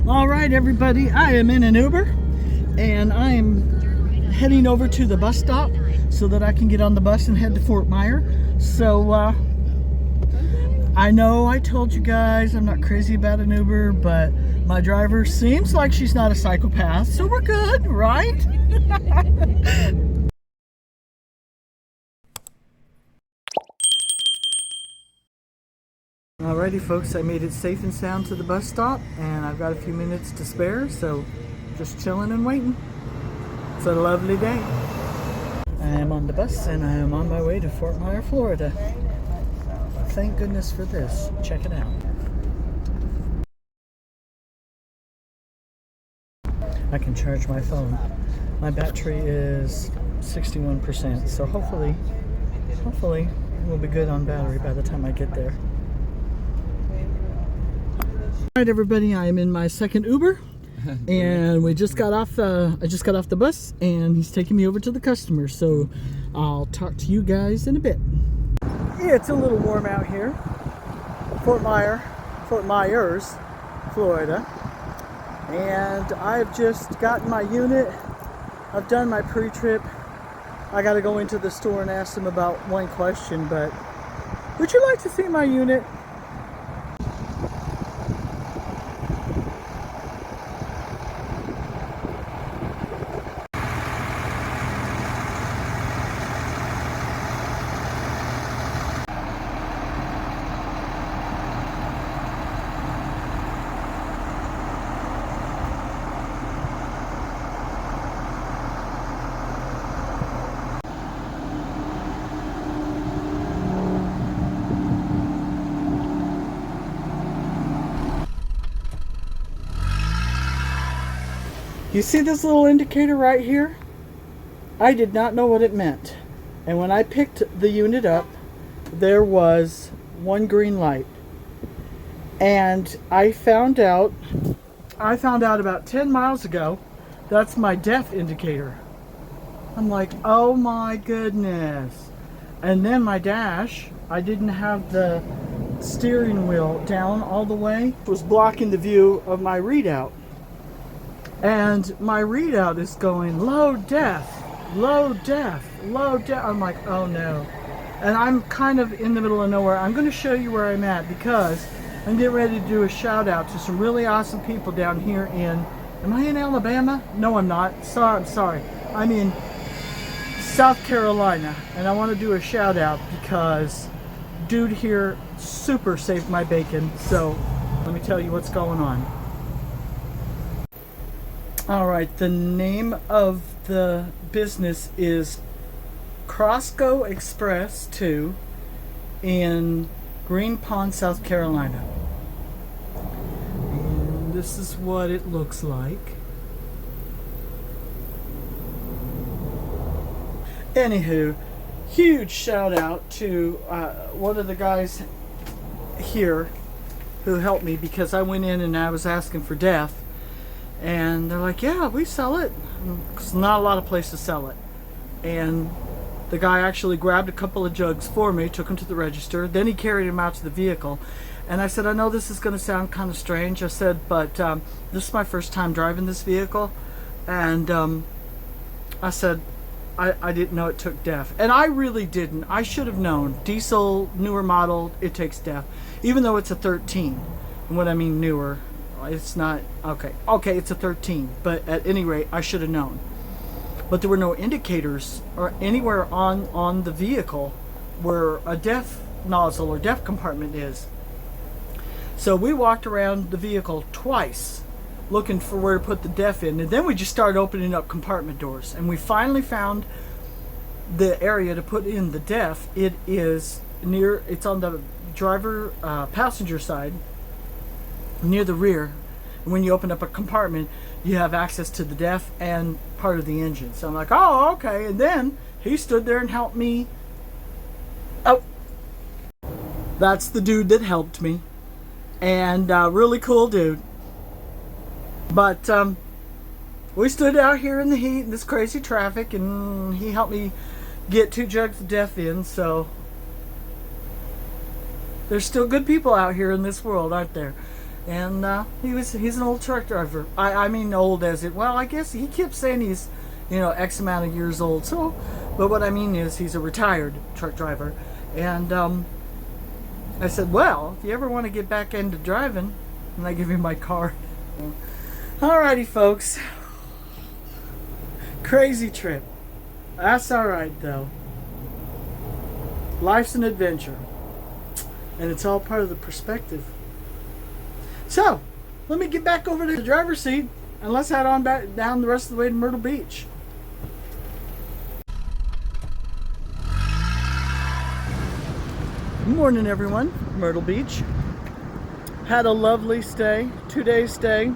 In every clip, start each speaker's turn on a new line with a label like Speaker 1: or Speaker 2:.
Speaker 1: All right, everybody, I am in an Uber and I am heading over to the bus stop so that I can get on the bus and head to Fort Myer. So I know I told you guys I'm not crazy about an Uber, but my driver seems like she's not a psychopath, so we're good, right? Alrighty folks, I made it safe and sound to the bus stop and I've got a few minutes to spare, so just chilling and waiting. It's a lovely day. I am on the bus and I am on my way to Fort Myer, Florida. Thank goodness for this. Check it out. I can charge my phone. My battery is 61%, so hopefully we'll be good on battery by the time I get there. Alright everybody, I am in my second Uber and we just got off I just got off the bus and he's taking me over to the customer, so I'll talk to you guys in a bit. Yeah, it's a little warm out here. Fort Myers, Florida. And I've just gotten my unit. I've done my pre-trip. I gotta go into the store and ask them about one question, but would you like to see my unit? You see this little indicator right here? I did not know what it meant. And when I picked the unit up, there was one green light. And I found out about 10 miles ago, that's my DEF indicator. I'm like, oh my goodness. And then my dash, I didn't have the steering wheel down all the way. It was blocking the view of my readout. And my readout is going low def, low def, low def. I'm like, oh no. And I'm kind of in the middle of nowhere. I'm going to show you where I'm at because I'm getting ready to do a shout out to some really awesome people down here in, am I in Alabama? No, I'm not. I'm sorry. I'm in South Carolina. And I want to do a shout out because dude here super saved my bacon. So let me tell you what's going on. Alright, the name of the business is Crosco Express 2 in Green Pond, South Carolina. And this is what it looks like. Anywho, huge shout out to one of the guys here who helped me because I went in and I was asking for DEF. And they're like, yeah, we sell it. Because not a lot of places sell it. And the guy actually grabbed a couple of jugs for me, took them to the register. Then he carried them out to the vehicle. And I said, I know this is going to sound kind of strange. I said, but this is my first time driving this vehicle. And I said, I didn't know it took DEF. And I really didn't. I should have known. Diesel, newer model, it takes DEF. Even though it's a 13. And what I mean newer, it's not, okay, it's a 13, but at any rate, I should have known. But there were no indicators or anywhere on the vehicle where a DEF nozzle or DEF compartment is. So we walked around the vehicle twice looking for where to put the DEF in, and then we just started opening up compartment doors, and we finally found the area to put in the DEF. It is near, it's on the driver passenger side, near the rear. And when you open up a compartment, you have access to the DEF and part of the engine. So I'm like, oh, okay. And then he stood there and helped me. Oh, that's the dude that helped me. And really cool dude. But we stood out here in the heat in this crazy traffic, and he helped me get 2 jugs of DEF in. So there's still good people out here in this world, aren't there? And he's an old truck driver. I mean old as it, well, I guess he kept saying he's, X amount of years old. So, but what I mean is he's a retired truck driver. And I said, well, if you ever want to get back into driving, and I give him my car. Alrighty, folks. Crazy trip. That's alright, though. Life's an adventure. And it's all part of the perspective. So, let me get back over to the driver's seat and let's head on back down the rest of the way to Myrtle Beach. Good morning, everyone. Myrtle Beach. Had a lovely stay, 2-day stay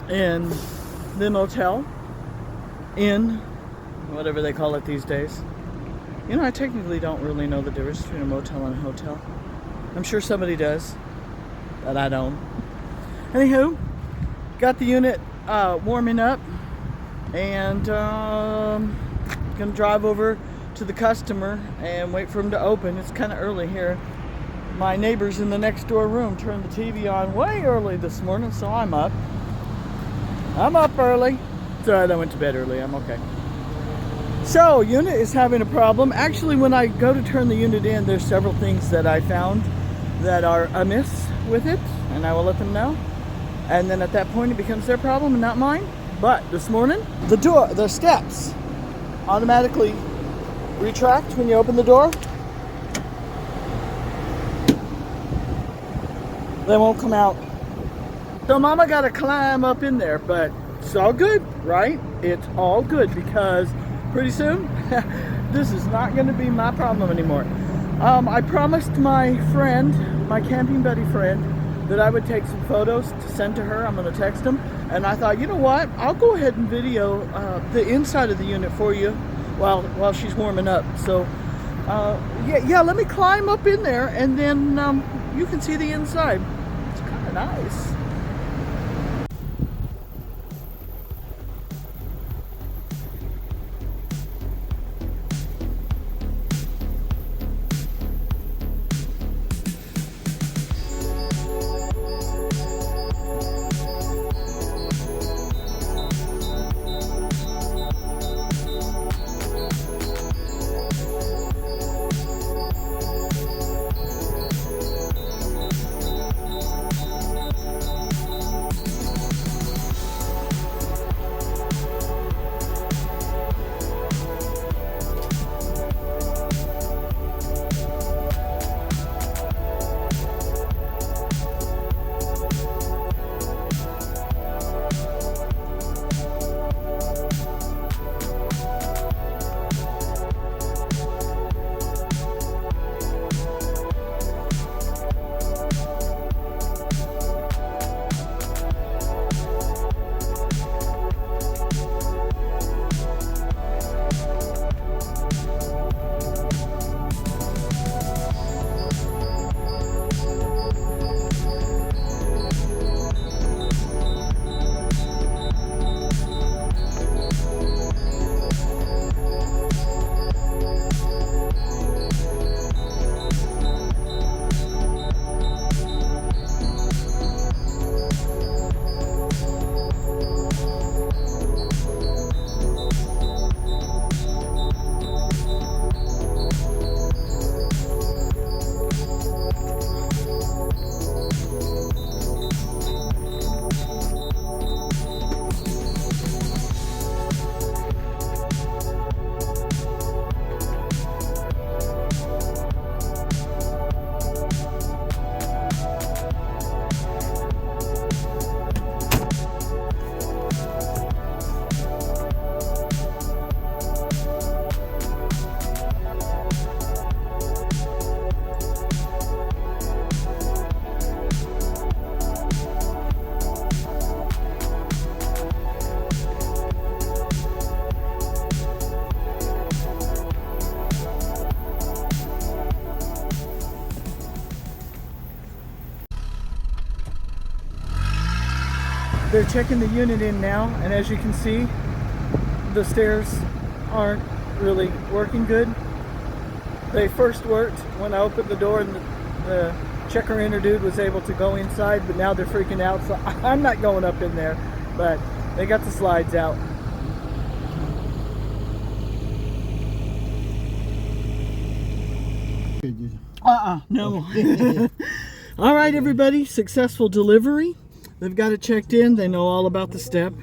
Speaker 1: in the motel, in whatever they call it these days. I technically don't really know the difference between a motel and a hotel. I'm sure somebody does, but I don't. Anywho, got the unit warming up, and gonna drive over to the customer and wait for him to open. It's kind of early here. My neighbors in the next door room turned the TV on way early this morning, so I'm up. I'm up early. It's alright, I went to bed early. I'm okay. So, unit is having a problem. Actually, when I go to turn the unit in, there's several things that I found that are amiss with it, and I will let them know. And then at that point, it becomes their problem and not mine. But this morning, the steps automatically retract when you open the door. They won't come out. So Mama got to climb up in there, but it's all good, right? It's all good because pretty soon, this is not going to be my problem anymore. I promised my friend, my camping buddy friend, that I would take some photos to send to her. I'm going to text them. And I thought, you know what? I'll go ahead and video the inside of the unit for you while she's warming up. So, yeah, let me climb up in there and then you can see the inside. It's kind of nice. They're checking the unit in now, and as you can see, the stairs aren't really working good. They first worked when I opened the door and the Checker Inner dude was able to go inside, but now they're freaking out, so I'm not going up in there. But they got the slides out. No. All right, everybody, successful delivery. They've got it checked in. They know all about the step.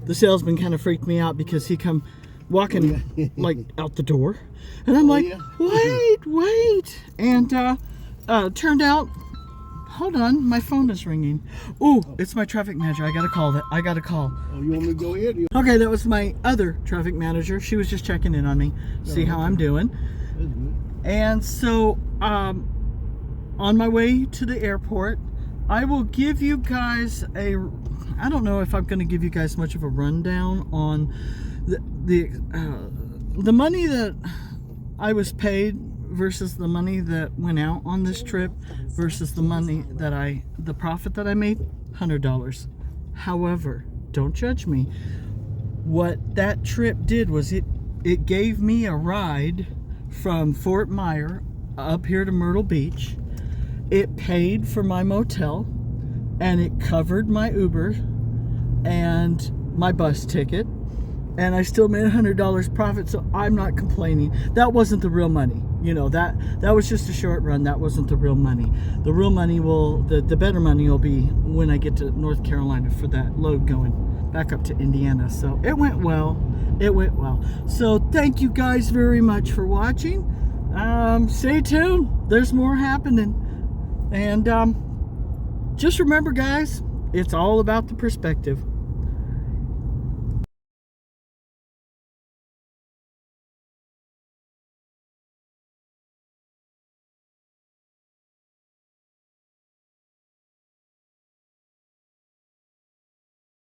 Speaker 1: The salesman kind of freaked me out because he come walking like out the door, and I'm like, wait, and turned out, hold on, my phone is ringing. Ooh, it's my traffic manager. I gotta call that. I gotta call.
Speaker 2: Oh, you want me to go ahead?
Speaker 1: Okay, that was my other traffic manager. She was just checking in on me, see how I'm doing.
Speaker 2: That's good.
Speaker 1: And so, on my way to the airport, I will give you guys I don't know if I'm going to give you guys much of a rundown on the money that I was paid versus the money that went out on this trip versus the money that the profit that I made, $100. However, don't judge me. What that trip did was it gave me a ride from Fort Myer up here to Myrtle Beach. It paid for my motel, and it covered my Uber and my bus ticket, and I still made $100 profit, so I'm not complaining. That wasn't the real money. You know, that was just a short run. That wasn't the real money. The real money the better money will be when I get to North Carolina for that load going back up to Indiana. So it went well. So thank you guys very much for watching. Stay tuned. There's more happening. And just remember, guys, it's all about the perspective.